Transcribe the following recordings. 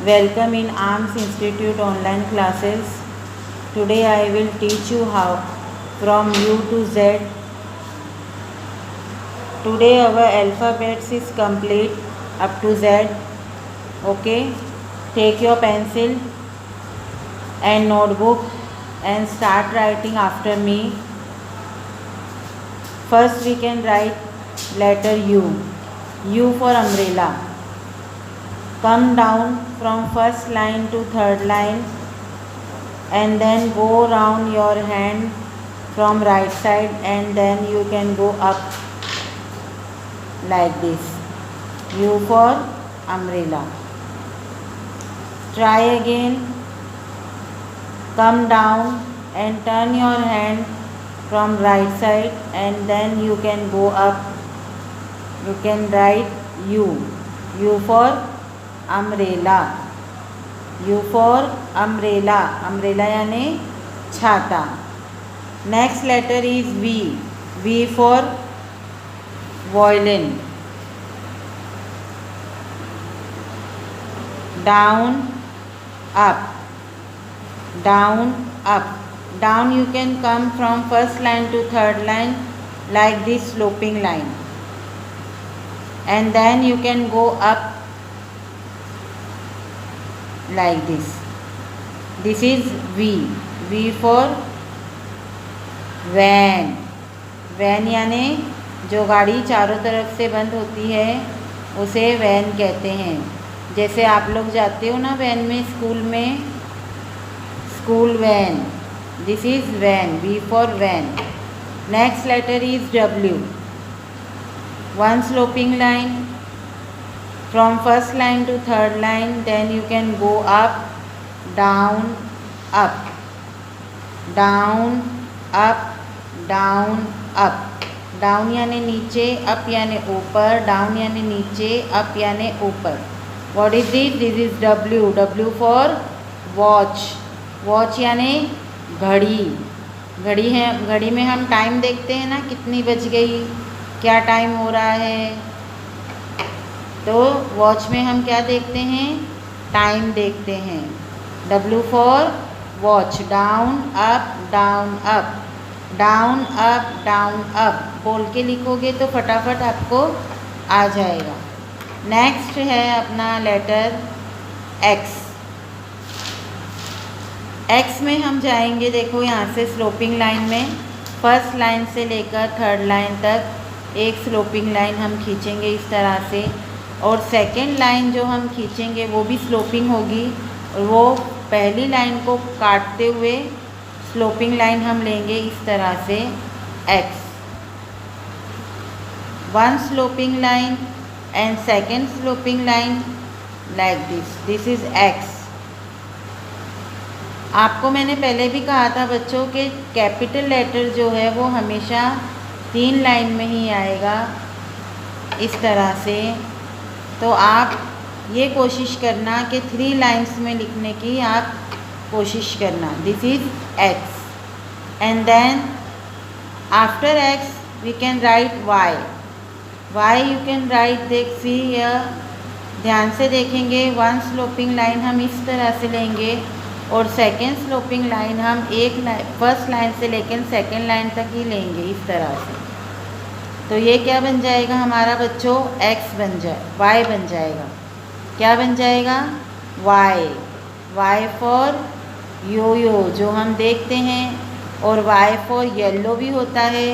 Welcome in Arms Institute online classes. Today I will teach you how from U to Z. Today our alphabets is complete up to Z. Okay, take your pencil and notebook and start writing after me. First we can write letter U. U for umbrella. Come down from first line to third line and then go round your hand from right side and then you can go up like this. U for umbrella. Try again. Come down and turn your hand from right side and then you can go up. You can write U. U for umbrella. U for umbrella. Umbrella यानी छाता. Next letter is V. V for violin. Down, up. Down, up. Down you can come from first line to third line like this sloping line. And then you can go up like this. This is V. V for van. Van यानी जो गाड़ी चारों तरफ से बंद होती है उसे वैन कहते हैं. जैसे आप लोग जाते हो ना वैन में, स्कूल में, school van. This is van. V for van. Next letter is W. One sloping line from first line to third line, then you can go up, down, up, down, up, down, up. Down यानी नीचे, up यानी ऊपर, down यानी नीचे, up यानी ऊपर. What is this? This is W. W for watch. Watch यानी घड़ी. घड़ी है, घड़ी में हम टाइम देखते हैं ना, कितनी बज गई, क्या टाइम हो रहा है. तो वॉच में हम क्या देखते हैं? टाइम देखते हैं. W for watch. Down up, down up, down up, down up. बोल के लिखोगे तो फटाफट आपको आ जाएगा. नेक्स्ट है अपना लेटर X. X में हम जाएंगे, देखो यहाँ से स्लोपिंग लाइन में फर्स्ट लाइन से लेकर थर्ड लाइन तक एक स्लोपिंग लाइन हम खींचेंगे इस तरह से. और सेकेंड लाइन जो हम खींचेंगे वो भी स्लोपिंग होगी और वो पहली लाइन को काटते हुए स्लोपिंग लाइन हम लेंगे इस तरह से X. One sloping line and second sloping line like this. This is X. आपको मैंने पहले भी कहा था बच्चों कि कैपिटल लेटर जो है वो हमेशा 3 लाइन में ही आएगा इस तरह से. तो आप ये कोशिश करना कि 3 लाइन्स में लिखने की आप कोशिश करना. This is X. And then after X we can write Y. Y you can write, देख सी ध्यान से देखेंगे. वन स्लोपिंग लाइन हम इस तरह से लेंगे और सेकेंड स्लोपिंग लाइन हम फर्स्ट लाइन से लेकर सेकेंड लाइन तक ही लेंगे इस तरह से. तो ये क्या बन जाएगा हमारा बच्चों? X बन जाए, Y बन जाएगा. क्या बन जाएगा? Y. Y फॉर यो यो जो हम देखते हैं. और Y फॉर येलो भी होता है.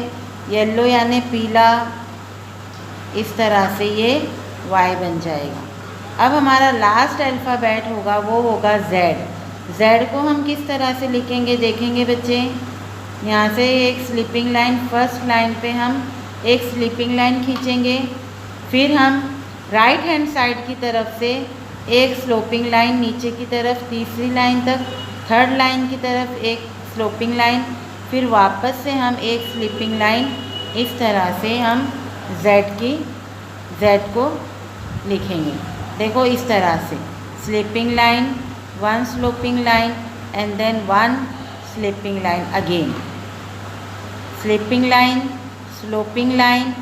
येलो यानी पीला. इस तरह से ये Y बन जाएगा. अब हमारा लास्ट अल्फ़ाबेट होगा वो होगा Z. Z को हम किस तरह से लिखेंगे देखेंगे बच्चे. यहाँ से एक स्लीपिंग लाइन, फर्स्ट लाइन पे हम एक स्लीपिंग लाइन खींचेंगे. फिर हम राइट हैंड साइड की तरफ से एक स्लोपिंग लाइन नीचे की तरफ, तीसरी लाइन तक, थर्ड लाइन की तरफ एक स्लोपिंग लाइन, फिर वापस से हम एक स्लीपिंग लाइन. इस तरह से हम Z को लिखेंगे. देखो इस तरह से sleeping line, one sloping line and then one sleeping line again. Sleeping line, sloping line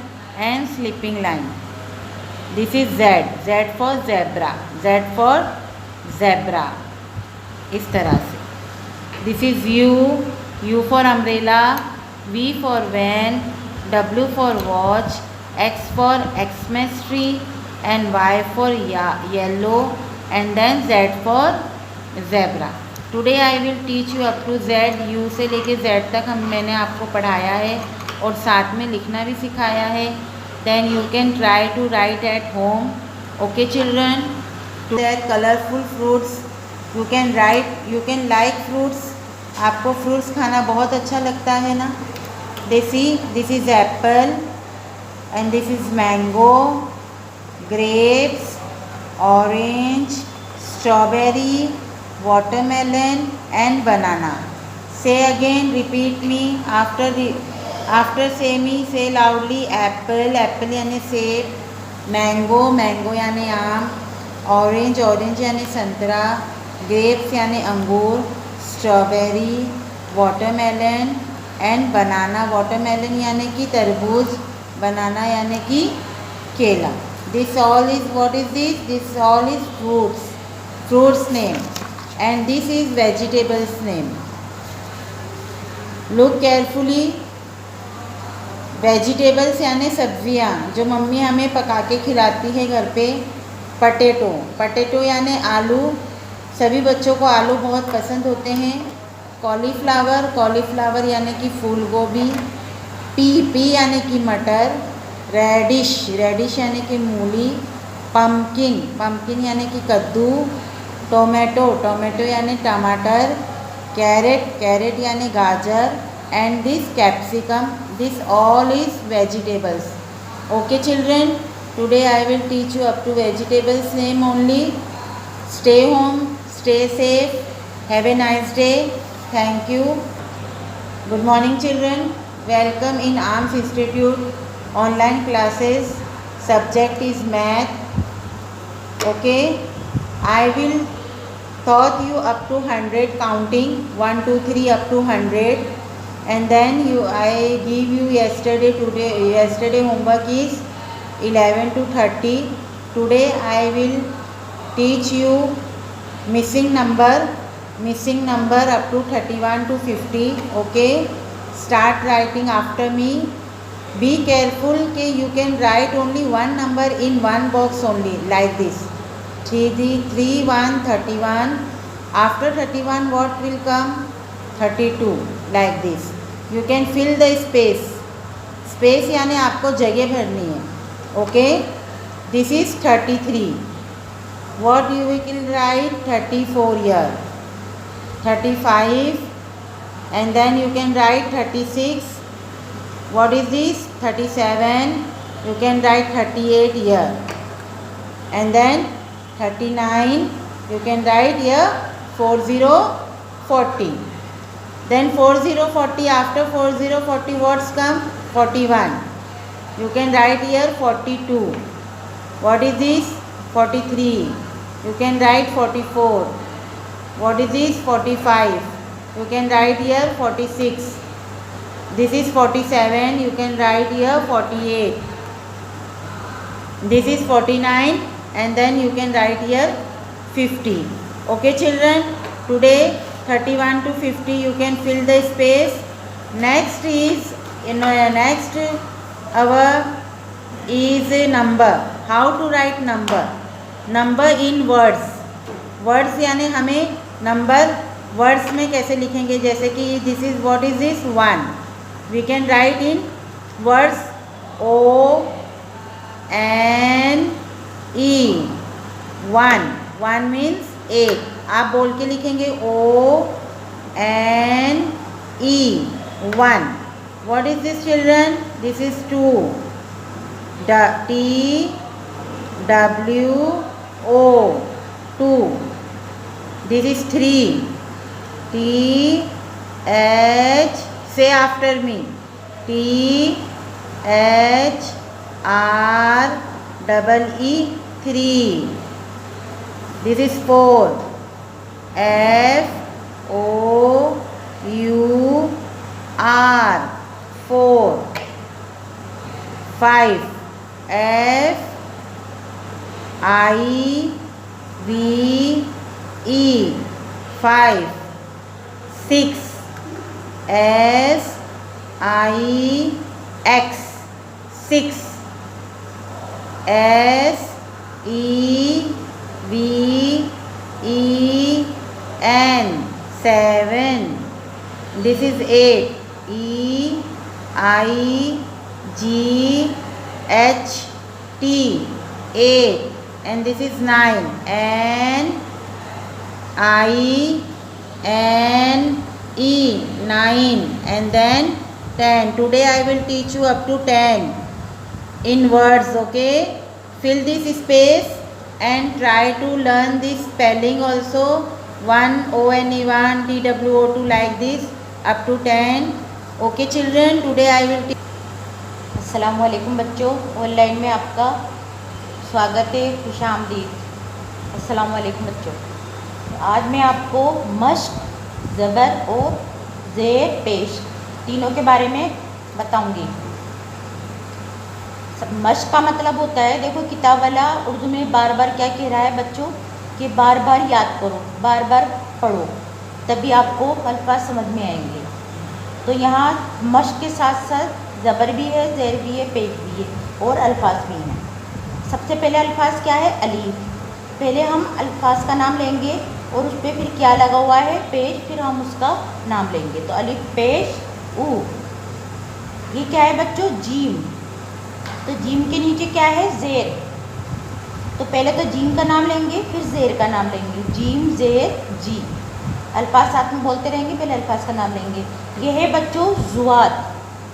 and sleeping line. This is Z. Z for zebra. Z for zebra, इस तरह से। This is U, U for umbrella, V for van, W for watch, X for Xmas tree and Y for yellow and then Z for zebra. Today I will teach you up to Z, U से लेके Z तक मैंने आपको पढ़ाया है और साथ में लिखना भी सिखाया है। Then you can try to write at home. Okay children, there colourful fruits, you can write, you can like fruits, आपको फ्रूट्स खाना बहुत अच्छा लगता है ना। This is apple and this is mango, grapes, orange, strawberry, watermelon and banana. Say again, repeat me after say me, say loudly, apple, apple यानी सेब, mango, mango यानी आम, ऑरेंज, ऑरेंज यानी संतरा, ग्रेप्स यानी अंगूर, strawberry, watermelon and banana, watermelon यानी कि तरबूज, बनाना यानी कि केला। This all is, what is this? This all is fruits, fruits name, and this is vegetables name. Look carefully. Vegetables यानी सब्जियां जो मम्मी हमें पका के खिलाती है घर पे। पटेटो, पटेटो यानी आलू, सभी बच्चों को आलू बहुत पसंद होते हैं। कॉलीफ्लावर, कॉलीफ्लावर यानी कि फूल गोभी। पी यानी कि मटर। रेडिश, रेडिश यानी कि मूली। पम्पकिन, पम्पकिन यानी कि कद्दू। टोमेटो, टोमेटो यानी टमाटर। कैरेट, कैरेट यानी गाजर। And this capsicum, this all is vegetables. Okay children, today I will teach you up to vegetables name only. Stay home, stay safe, have a nice day, thank you. Good morning children, welcome in arms institute online classes. Subject is math. Okay, I will taught you up to 100 counting 1 2 3 up to 100, and then I give you yesterday homework is 11 to 30. Today I will teach you missing number up to 31 to 50. Okay, start writing after me. Be careful कि you can write only one number in one box only, like this. 31, 31. After 31 what will come? 32, like this. You can fill the space. Space यानी आपको जगह भरनी है. Okay, this is 33. What you will write? 34 here. 35, and then you can write 36. What is this? 37. You can write 38 here, and then 39, you can write here 40, 40. Then 40, 40, after 40, 40 what's come? 41. You can write here 42. What is this? 43. You can write 44. What is this? 45. You can write here 46. This is 47. You can write here 48. This is 49. And then you can write here 50. Okay children, today 31 to 50 you can fill the space. Next is next our is a number. How to write number? Number in words. Words यानी हमें number words में कैसे लिखेंगे? जैसे कि this is, what is this? 1. We can write in words O N E. 1. 1 means 8. आप बोल के लिखेंगे O N E, 1. What is this children? This is 2. T W O, 2. This is 3. T H, say after me. T H R E, 3. This is 4. F O U R, 4. 5. F I V 5 6 S I X 6 S E V E N 7 this is 8 E I G H T 8 and this is 9 N I N E 9 and then 10. Today I will teach you up to 10 in words. Okay, fill this space and try to learn this spelling also. 1 ONE1 TWO2 like this up to 10. Okay children, today I will teach. अस्सलामु अलैकुम बच्चों, online में आपका स्वागत है, खुशामदीद। अस्सलामु अलैकुम बच्चों, आज मैं आपको मश्क, ज़बर और ज़ेर पेश तीनों के बारे में बताऊंगी। मश्क का मतलब होता है, देखो किताब वाला उर्दू में बार बार क्या कह रहा है बच्चों कि बार बार याद करो, बार बार पढ़ो, तभी आपको अल्फाज समझ में आएंगे। तो यहाँ मश्क के साथ साथ ज़बर भी है, ज़ेर भी है, पेश भी है और अल्फाज भी हैं। सबसे पहले अल्फाज क्या है? अलीफ। पहले हम अल्फाज का नाम लेंगे और उस पर फिर क्या लगा हुआ है? पेश, फिर हम उसका नाम लेंगे। तो अलीफ पेश ऊ। ये क्या है बच्चों? जीम। तो जीम के नीचे क्या है? ज़ेर। तो पहले तो जीम का नाम लेंगे, फिर ज़ेर का नाम लेंगे। जीम ज़ेर जी। अल्फाज साथ में बोलते रहेंगे, पहले अल्फाज का नाम लेंगे। ये है बच्चों ज़ुआद।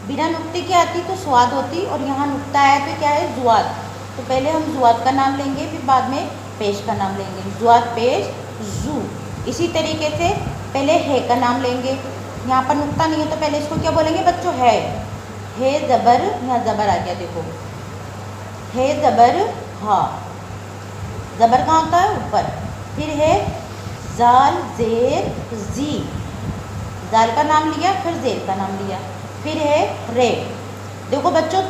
बिना नुक्ते के आती तो स्वाद होती, और यहाँ नुक्ता आया तो क्या है? ज़ुआद। तो पहले हम ज़ुआद का नाम लेंगे, फिर बाद में पेश का नाम लेंगे। ज़ुआद पेश जू। इसी तरीके से पहले है का नाम लेंगे। यहाँ पर नुक्ता नहीं है तो पहले इसको क्या बोलेंगे बच्चों? है ज़बर। यहाँ ज़बर आ गया, देखो है ज़बर हा। ज़बर कहाँ होता है? ऊपर। फिर है ज़ाल ज़ेर जी। ज़ाल का नाम लिया, फिर ज़ेर का नाम लिया, फिर है रे। देखो बच्चों,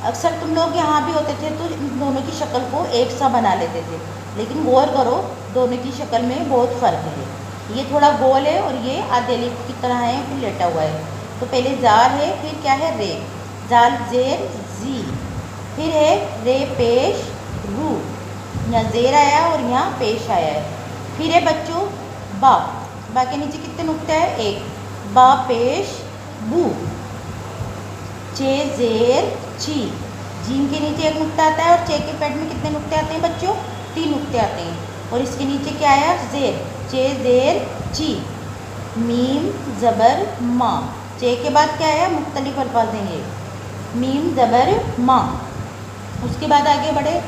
अक्सर तुम लोग यहाँ भी होते थे तो इन दोनों की शक्ल को एक सा बना लेते थे, लेकिन गौर करो दोनों की शक्ल में बहुत फ़र्क है। ये थोड़ा गोल है और ये आधे लिप की तरह है, फिर लेटा हुआ है। तो पहले ज़ाल है, फिर क्या है? रे। ज़ाल ज़ेर जी। फिर है रे पेश रू। यहाँ ज़ेर आया और यहाँ पेश आया है। फिर है बच्चों बा। बा के नीचे कितने नुक्ते हैं? एक। बा पेश बू। चे ज़ेर ची। जीम के नीचे एक नुक्ता आता है और चे के पेट में कितने नुक्ते आते हैं बच्चों? 3 नुक्ते आते हैं। और इसके नीचे क्या आया? ज़ेर। चे ज़ेर ची। मीम ज़बर माँ। चे के बाद क्या आया? मुख्तलिफ अल्फाज हैं ये। मीम ज़बर माँ। उसके बाद आगे बढ़े,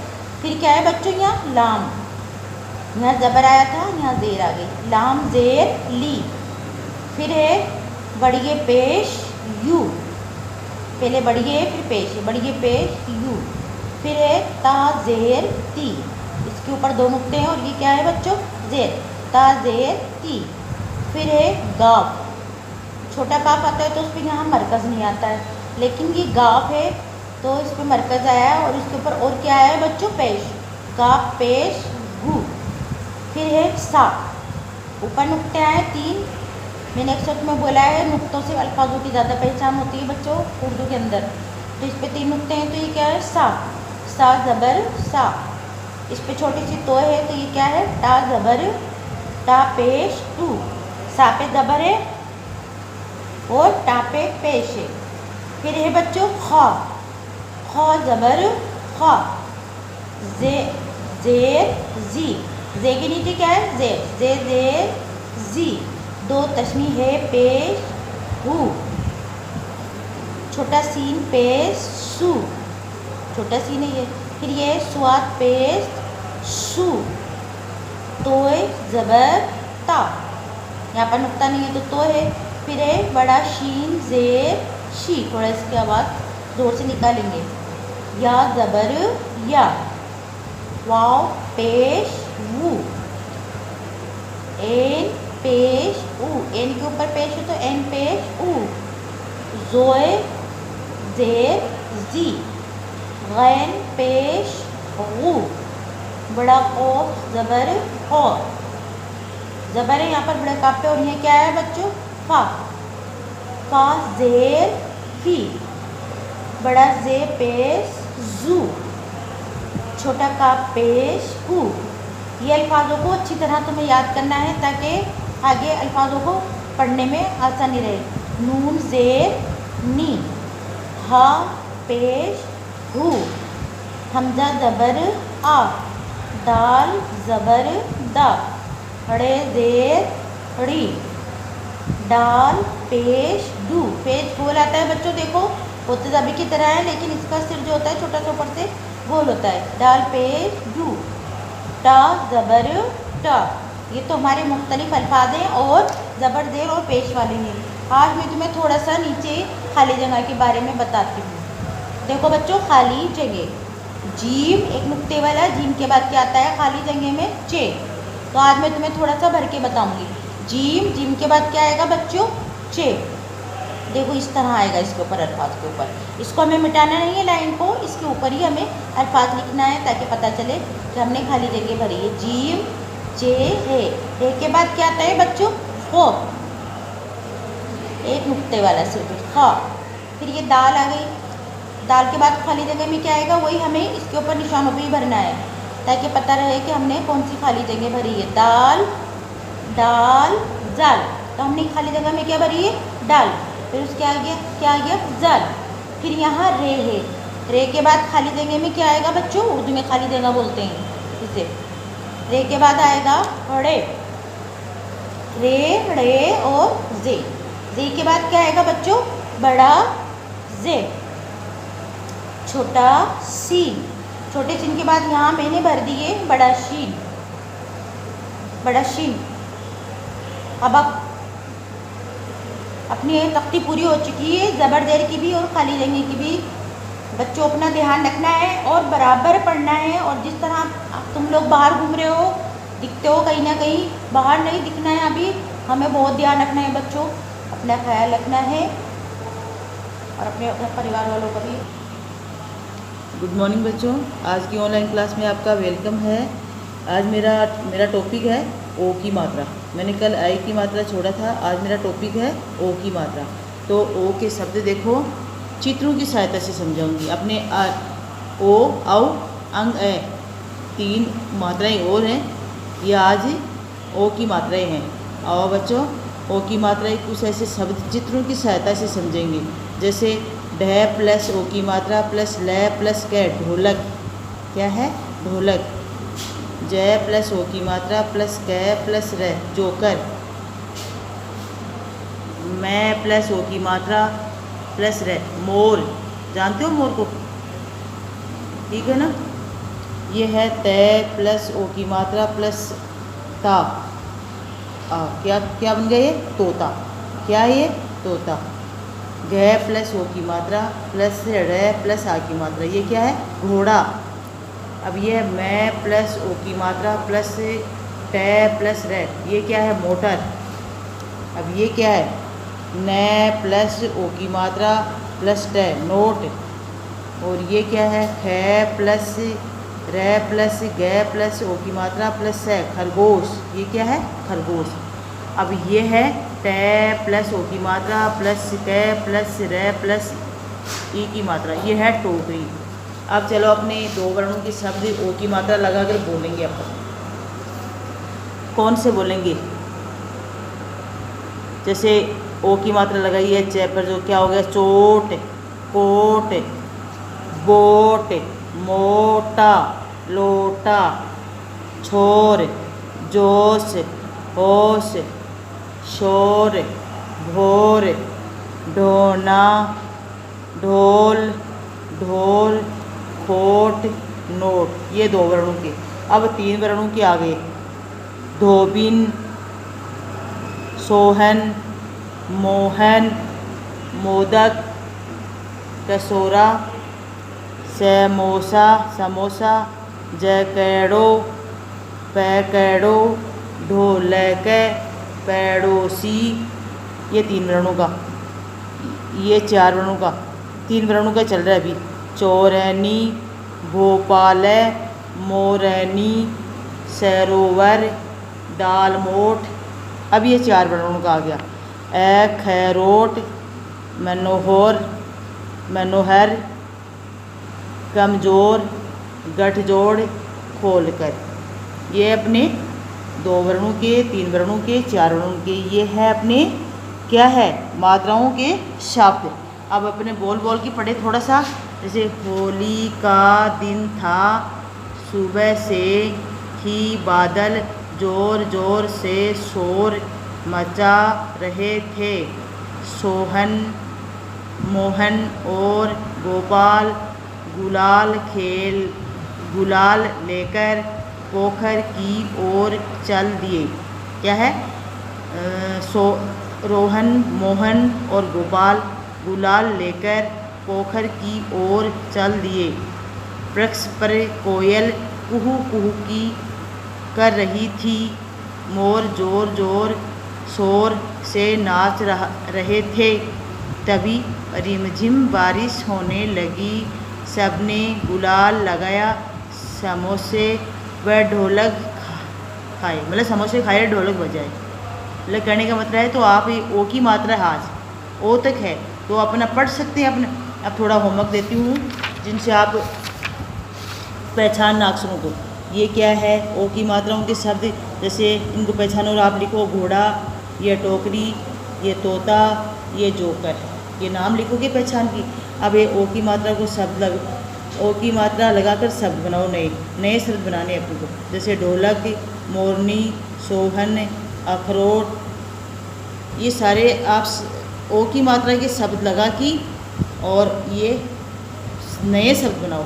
फिर क्या है बच्चों? यहाँ लाम। यहाँ ज़बर आया था, यहाँ ज़ेर आ गई। लाम ज़ेर ली। फिर है बढ़िए पेश यू। पहले बढ़िए फिर पेश, बढ़िए पेश यू। फिर है ता ज़ेर ती। इसके ऊपर 2 नुक्ते हैं और ये क्या है बच्चों? ज़ेर। ता ज़ेर ती। फिर है गाफ। छोटा काफ आता है तो उस पर यहाँ मरकज़ नहीं आता है, लेकिन ये गाफ है तो इस पर मरकज़ आया है। और इसके ऊपर और क्या आया है बच्चों? पेश। गाफ पेश गू। फिर है सा। ऊपर नुक्ते आए 3। मैंने एक शब्द में बोला है नुक्तों से अल्फाजों की ज़्यादा पहचान होती है बच्चों उर्दू के अंदर। तो इस पे 3 नुक्ते हैं, तो ये क्या है? सा। सा ज़बर सा। इस पे छोटी सी तो है तो ये क्या है? टा ज़बर टा पेश टू। सा पे ज़बर है और टा पे पेश है। फिर है बच्चों खा। खा ज़बर खा। जे ज़ेर जी। जे के नीचे क्या है? ज़ेर। जे ज़ेर जी। 2 तस्नी है पेश हु। छोटा सीन पेश सू। छोटा सीन है ये। फिर ये स्वाद पेश सू। तोय ज़बर ता। यहाँ पर नुक्ता नहीं है तो तो है। फिर है बड़ा शीन ज़ेर शी। थोड़ा इसकी आवाज़ जोर से निकालेंगे। या ज़बर या। वाव पेश वू। एन पेश ऊ। एन के ऊपर पेश है तो एन पेश ऊ। ज़ोए ज़ेर जी। गैन पेश गू। बड़ा खौफ ज़बर खौफ। ज़बर है यहाँ पर बड़े काफ पे, और ये क्या है बच्चों? फा। फा ज़ेर फी, बड़ा जे पेश जू, छोटा काफ पेश हु। ये अल्फाजों को अच्छी तरह तुम्हें याद करना है ताकि आगे अल्फाजों को पढ़ने में आसानी रहे। नून ज़ेर नी, हा पेश हु, हमजा ज़बर आ, दाल ज़बर दा, हड़े ज़ेर ड़ी, डाल पेश डू। पेश गोल आता है बच्चों, देखो होते ज़बी की तरह है लेकिन इसका सिर जो होता है छोटा सा ऊपर से गोल होता है। डाल पेश डू, टा ज़बर टा। ये तो हमारे मुख्तलिफ अल्फाज हैं और ज़बर ज़ेर और पेश वाले हैं। आज मैं तुम्हें थोड़ा सा नीचे खाली जगह के बारे में बताती हूँ। देखो बच्चों, खाली जगह, जीम एक नुक्ते वाला, जीम के बाद क्या आता है खाली जगह में? चे। तो आज मैं तुम्हें थोड़ा सा भर के बताऊंगी। जीम, जीम के बाद क्या आएगा बच्चों? चे। देखो इस तरह आएगा इसके ऊपर, अल्फाज के ऊपर। इसको हमें मिटाना नहीं है लाइन को, इसके ऊपर ही हमें अल्फाज लिखना है ताकि पता चले कि हमने खाली जगह भरी है। जीम चे है के बाद क्या आता है बच्चों? खो, एक नुक्ते वाला सिर्फ खा। फिर ये दाल आ गई, दाल के बाद खाली जगह में क्या आएगा? वही हमें इसके ऊपर निशानों पे ही भरना है ताकि पता रहे कि हमने कौन सी खाली जगह भरी है। दाल, डाल, जाल। तो हमने खाली जगह में क्या भरी है? डाल। फिर उसके आगे क्या आ गया? जाल। फिर यहाँ रे है, रे के बाद खाली जगह में क्या आएगा बच्चों? उर्दू में खाली जगह बोलते हैं इसे। रे के बाद आएगा रे, रे, रे और जे। जे के बाद क्या आएगा बच्चों? बड़ा जे, छोटा सीन। छोटे सीन के बाद यहाँ मैंने भर दिए बड़ा शीन, बड़ा शीन। अब अपनी तख्ती पूरी हो चुकी है, ज़बर ज़ेर की भी और खाली जगह की भी। बच्चों अपना ध्यान रखना है और बराबर पढ़ना है। और जिस तरह तुम लोग बाहर घूम रहे हो, दिखते हो कहीं ना कहीं, बाहर नहीं दिखना है अभी। हमें बहुत ध्यान रखना है बच्चों, अपना ख्याल रखना है और अपने परिवार वालों का भी। गुड मॉर्निंग बच्चों, आज की ऑनलाइन क्लास में आपका वेलकम है। आज मेरा टॉपिक है ओ की मात्रा। मैंने कल आई की मात्रा छोड़ा था, आज मेरा टॉपिक है ओ की मात्रा। तो ओ के शब्द देखो, चित्रों की सहायता से समझाऊंगी। अपने ओ, औ, अंग, ए, 3 मात्राएं और हैं। ये आज ओ की मात्राएं हैं। आओ बच्चों, ओ की मात्राएं कुछ ऐसे शब्द चित्रों की सहायता से समझेंगे। जैसे ढ प्लस ओ की मात्रा प्लस ल प्लस कै, ढोलक। क्या है? ढोलक। जय प्लस ओ की मात्रा प्लस कै प्लस र, जोकर। मैं प्लस ओ की मात्रा प्लस र, मोर। जानते हो मोर को? ठीक है ना। ये है तय प्लस ओ की मात्रा प्लस ता, क्या क्या बन गया ये? तोता। क्या है ये? तोता। घ प्लस ओ की मात्रा प्लस र प्लस आ की मात्रा, ये क्या है? घोड़ा। अब ये है मैं प्लस ओ की मात्रा प्लस ट प्लस र, ये क्या है? मोटर। अब ये क्या है? न प्लस ओ की मात्रा प्लस ट, नोट। और ये क्या है? ख प्लस र प्लस ग प्लस ओ की मात्रा प्लस स, खरगोश। ये क्या है? खरगोश। अब ये है ट प्लस ओ की मात्रा प्लस क प्लस र प्लस ई की मात्रा, ये है टोकरी। अब चलो अपने 2 वर्णों के शब्द ओ की मात्रा लगाकर बोलेंगे। अपन कौन से बोलेंगे? जैसे ओ की मात्रा लगाई है च पर, जो क्या हो गया? चोट, कोट, बोट, मोटा, लोटा, छोर, जोश, होश, शोर, भोर, ढोना, ढोल, ढोल, खोट, नोट। ये 2 वर्णों के। अब 3 वर्णों के आ गए। धोबिन, सोहन, मोहन, मोदक, कसोरा, समोसा, समोसा, जैकेडो, पैकेडो, ढोलक, पड़ोसी। ये 3 वर्णों का, ये 4 वर्णों का, 3 वर्णों का चल रहा है अभी। चौरैनी, भोपाल, मोरैनी, सरोवर, दालमोट, अब ये 4 वर्णों का आ गया। ए खैरोट, मनोहर, मनोहर, कमज़ोर, गठजोड़, खोलकर। ये अपने 2 वर्णों के, 3 वर्णों के, 4 वर्णों के, ये है अपने क्या है मात्राओं के शब्द। अब अपने बोल बोल के पढ़े थोड़ा सा। जैसे होली का दिन था, सुबह से ही बादल ज़ोर ज़ोर से शोर मचा रहे थे। सोहन, मोहन और गोपाल गुलाल लेकर पोखर की ओर चल दिए। क्या है? रोहन, मोहन और गोपाल गुलाल लेकर पोखर की ओर चल दिए। वृक्ष पर कोयल कुहू कुहू की कर रही थी। मोर जोर जोर शोर से नाच रहे थे। तभी रिमझिम बारिश होने लगी। सबने गुलाल लगाया, समोसे व ढोलक खाए। मतलब समोसे खाए, ढोलक बजाए। मतलब कहने का मतलब है तो आप ओ की मात्रा है आज ओ तक है तो अपना पढ़ सकते हैं अपने। अब थोड़ा होमवर्क देती हूँ जिनसे आप पहचान अक्षरों को। ये क्या है? ओ की मात्राओं के शब्द, जैसे इनको पहचानो और आप लिखो घोड़ा, ये टोकरी, ये तोता, ये जोकर। ये नाम लिखोगे पहचान की। अब ये ओ की मात्रा को ओ की मात्रा लगाकर शब्द बनाओ, नए शब्द बनाने अपने को। जैसे ढोलक, मोरनी, सोहन, अखरोट, ये सारे आप ओ की मात्रा के शब्द लगा की और ये नए शब्द बनाओ।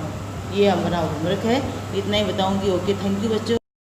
ये हमारा होमवर्क है, इतना ही बताऊंगी। ओके, थैंक यू बच्चों।